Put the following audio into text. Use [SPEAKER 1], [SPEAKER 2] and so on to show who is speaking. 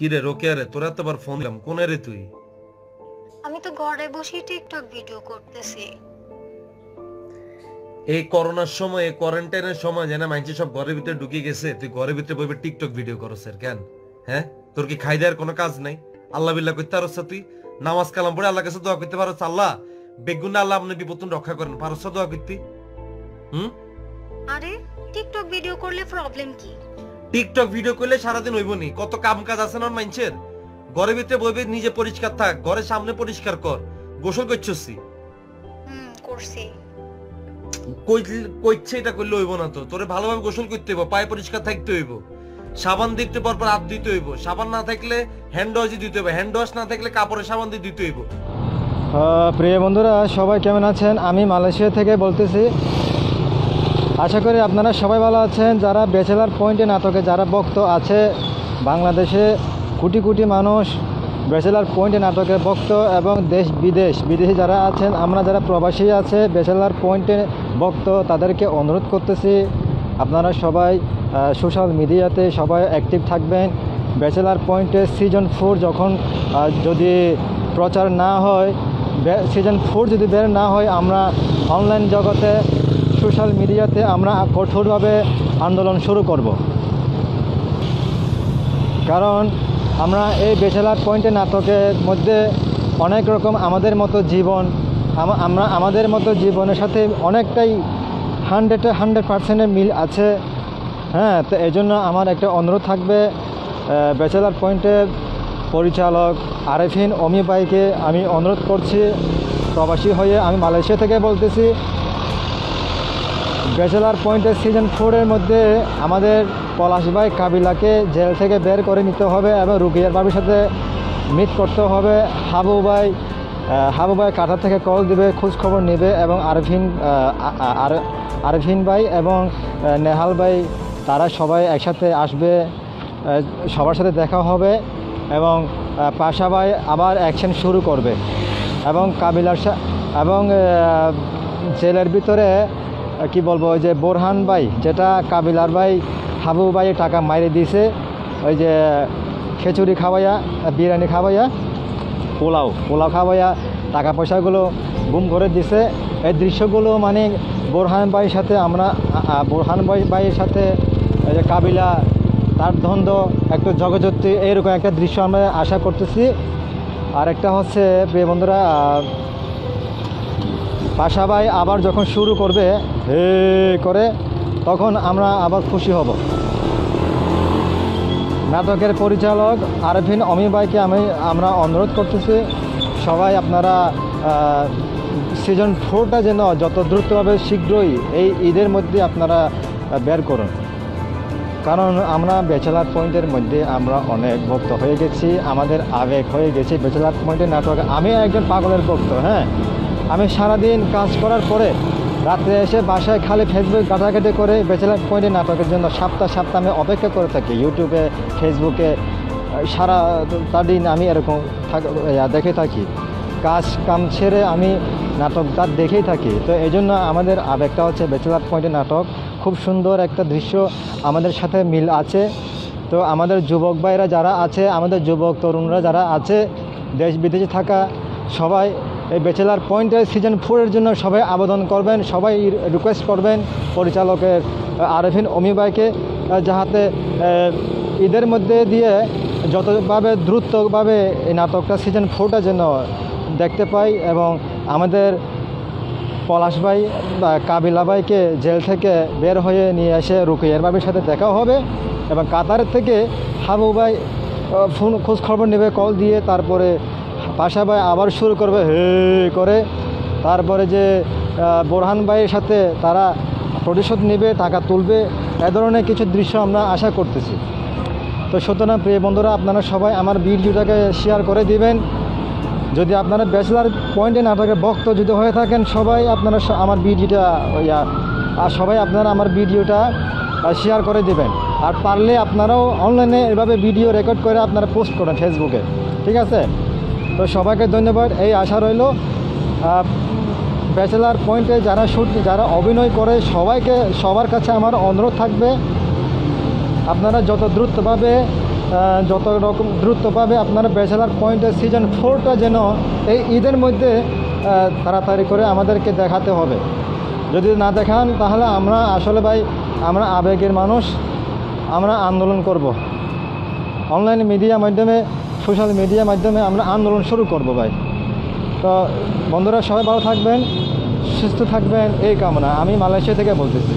[SPEAKER 1] কি রে রোকেয়া রে, তোরা তো আবার ফোন দিলাম, কোনে রে তুই?
[SPEAKER 2] আমি তো ঘরে বসেই টিকটক ভিডিও করতেছি।
[SPEAKER 1] এই করোনার সময়, এই কোয়ারেন্টাইনের সময় জানা মাইনছে সব ঘরের ভিতরে ঢুকে গেছে, তুই ঘরের ভিতরে বইবে টিকটক ভিডিও করছ কেন? হ্যাঁ, তোর কি খাই দেওয়ার কোনো কাজ নাই? আল্লাহ বিল্লাহ করতে পারছ? তুই নামাজ কালাম পড়ে আল্লাহ কাছে দোয়া করতে পারছ? আল্লাহ বেগুন আল্লাহ আপনি বিপদ রক্ষা করেন, পারছ দোয়া করতে? হুম।
[SPEAKER 2] আরে টিকটক ভিডিও করলে প্রবলেম কি?
[SPEAKER 1] টিকটক ভিডিও করলে সারাদিন হইব নি? কত কাম কাজ আছে না মাইনছের। ঘরের ভিতরে বইবে, নিজে পরিষ্কার থাক, ঘরের সামনে পরিষ্কার কর, গোসল করছসি।
[SPEAKER 2] করছি।
[SPEAKER 1] কইছে এটা করলে হইব না, তো তোরে ভালোভাবে গোসল করতে হইব, পায়ে পরিষ্কার থাকতে হইব, সাবান দিতে পর হাত দিতে হইব, সাবান না থাকলে হ্যান্ড ওয়াশ দিতে হইব, হ্যান্ড ওয়াশ না থাকলে কাপড়ে সাবান দিয়ে দিতে হইব।
[SPEAKER 3] প্রিয় বন্ধুরা, সবাই কেমন আছেন? আমি মালয়েশিয়া থেকে বলতেছি। আশা করি আপনারা সবাই ভালো আছেন। যারা ব্যাচেলার পয়েন্টে নাটকে যারা ভক্ত আছে, বাংলাদেশে কোটি কোটি মানুষ ব্যাচেলার পয়েন্টে নাটকে ভক্ত, এবং দেশ বিদেশে যারা আছেন, আমরা যারা প্রবাসী আছে ব্যাচেলার পয়েন্টে ভক্ত, তাদেরকে অনুরোধ করতেছি আপনারা সবাই সোশ্যাল মিডিয়াতে সবাই অ্যাক্টিভ থাকবেন। ব্যাচেলার পয়েন্টে সিজন 4 যখন যদি প্রচার না হয়, সিজন 4 যদি বের না হয়, আমরা অনলাইন জগতে সোশ্যাল মিডিয়াতে আমরা কঠোরভাবে আন্দোলন শুরু করব। কারণ আমরা এই ব্যাচেলার পয়েন্টে নাটকের মধ্যে অনেক রকম আমাদের মতো জীবন, আমরা আমাদের মতো জীবনের সাথে অনেকটাই 100% মিল আছে। হ্যাঁ, তো এই জন্য আমার একটা অনুরোধ থাকবে, ব্যাচেলার পয়েন্টের পরিচালক আরেফিন অমি ভাইকে আমি অনুরোধ করছি, প্রবাসী হয়ে আমি মালয়েশিয়া থেকে বলতেছি, ব্যাচেলার পয়েন্টের সিজন 4 মধ্যে আমাদের পলাশ ভাই কাবিলাকে জেল থেকে বের করে নিতে হবে এবং রুকিয়ার বাবির সাথে মিট করতে হবে। হাবু ভাই কাটার থেকে কল দিবে, খোঁজ খবর নেবে, এবং আরফিন ভাই এবং নেহাল ভাই তারা সবাই একসাথে আসবে, সবার সাথে দেখা হবে, এবং পাশা ভাই আবার অ্যাকশন শুরু করবে, এবং এবং জেলের ভিতরে কি বলবো, ওই যে বোরহান ভাই, যেটা কাবিলার ভাই হাবু ভাই টাকা মাইরে দিয়েছে, ওই যে খিচুড়ি খাওয়াইয়া, বিরিয়ানি খাওয়াইয়া, পোলাও খাওয়াইয়া টাকা পয়সাগুলো গুম করে দিছে। এই দৃশ্যগুলো মানে বোরহান ভাইয়ের সাথে বোরহান ভাইয়ের সাথে এই যে কাবিলা, তার দ্বন্দ্ব, একটু জগজত্তি, এইরকম একটা দৃশ্য আমরা আশা করতেছি। আর একটা হচ্ছে প্রিয় বন্ধুরা, পাশা ভাই আবার যখন শুরু করবে হে করে, তখন আমরা আবার খুশি হব। নাটকের পরিচালক আরফিন অমি ভাইকে আমরা অনুরোধ করতেছি, সবাই আপনারা সিজন 4টা যেন যত দ্রুতভাবে শীঘ্রই এই ঈদের মধ্যে আপনারা বের করুন। কারণ আমরা ব্যাচেলার পয়েন্টের মধ্যে আমরা অনেক ভক্ত হয়ে গেছি, আমাদের আবেগ হয়ে গেছে ব্যাচেলার পয়েন্টের নাটক। আমি একজন পাগলের ভক্ত। হ্যাঁ, আমি সারাদিন কাজ করার পরে রাত্রে এসে বাসায় খালি ফেসবুক ঘাটাঘাটি করে ব্যাচেলার পয়েন্টের নাটকের জন্য সপ্তাহ আমি অপেক্ষা করে থাকি। ইউটিউবে, ফেসবুকে তার দিন আমি এরকম দেখে থাকি, কাজ কাম ছেড়ে আমি নাটকটা দেখেই থাকি। তো এই জন্য আমাদের আবেগটা হচ্ছে ব্যাচেলার পয়েন্টের নাটক। খুব সুন্দর একটা দৃশ্য আমাদের সাথে মিল আছে। তো আমাদের যুবক ভাইরা যারা আছে, আমাদের যুবক তরুণরা যারা আছে দেশ বিদেশে থাকা, সবাই এই ব্যাচেলার পয়েন্টের সিজন 4 জন্য সবাই আবেদন করবেন, সবাই রিকোয়েস্ট করবেন পরিচালকের আরফিন অমি ভাইকে, যাহাতে ঈদের মধ্যে দিয়ে যতভাবে দ্রুতভাবে এই নাটকটা সিজন 4টা যেন দেখতে পাই, এবং আমাদের পলাশ ভাই বা কাবিলা ভাইকে জেল থেকে বের হয়ে নিয়ে এসে রুকিয়ার বাবির সাথে দেখা হবে, এবং কাতারের থেকে হাবু ভাই ফোন খোঁজ খবর নেবে কল দিয়ে, তারপরে পাশা ভাই আবার শুরু করবে হে করে, তারপরে যে বোরহান ভাইয়ের সাথে তারা প্রতিশোধ নেবে, টাকা তুলবে, এ ধরনের কিছু দৃশ্য আমরা আশা করতেছি। তো সুতরাং প্রিয় বন্ধুরা, আপনারা সবাই আমার ভিডিওটাকে শেয়ার করে দিবেন। যদি আপনারা ব্যাচেলার পয়েন্টে নাটকের ভক্ত যদি হয়ে থাকেন, সবাই আপনারা আমার ভিডিওটা শেয়ার করে দিবেন। আর পারলে আপনারাও অনলাইনে এভাবে ভিডিও রেকর্ড করে আপনারা পোস্ট করেন ফেসবুকে, ঠিক আছে? তো সবাইকে ধন্যবাদ, এই আশা রইল। ব্যাচেলার পয়েন্টে যারা অভিনয় করে সবার কাছে আমার অনুরোধ থাকবে, আপনারা যত দ্রুতভাবে যত রকম দ্রুত পাবে আপনারা ব্যাচেলার পয়েন্টের সিজন 4টা যেন এই ঈদের মধ্যে তাড়াতাড়ি করে আমাদেরকে দেখাতে হবে। যদি না দেখান তাহলে আমরা আসলে ভাই আমরা আবেগের মানুষ, আমরা আন্দোলন করব। অনলাইন মিডিয়ার মাধ্যমে, সোশ্যাল মিডিয়ার মাধ্যমে আমরা আন্দোলন শুরু করব ভাই। তো বন্ধুরা সবাই ভালো থাকবেন, সুস্থ থাকবেন এই কামনা আমি মালয়েশিয়া থেকে বলতেছি।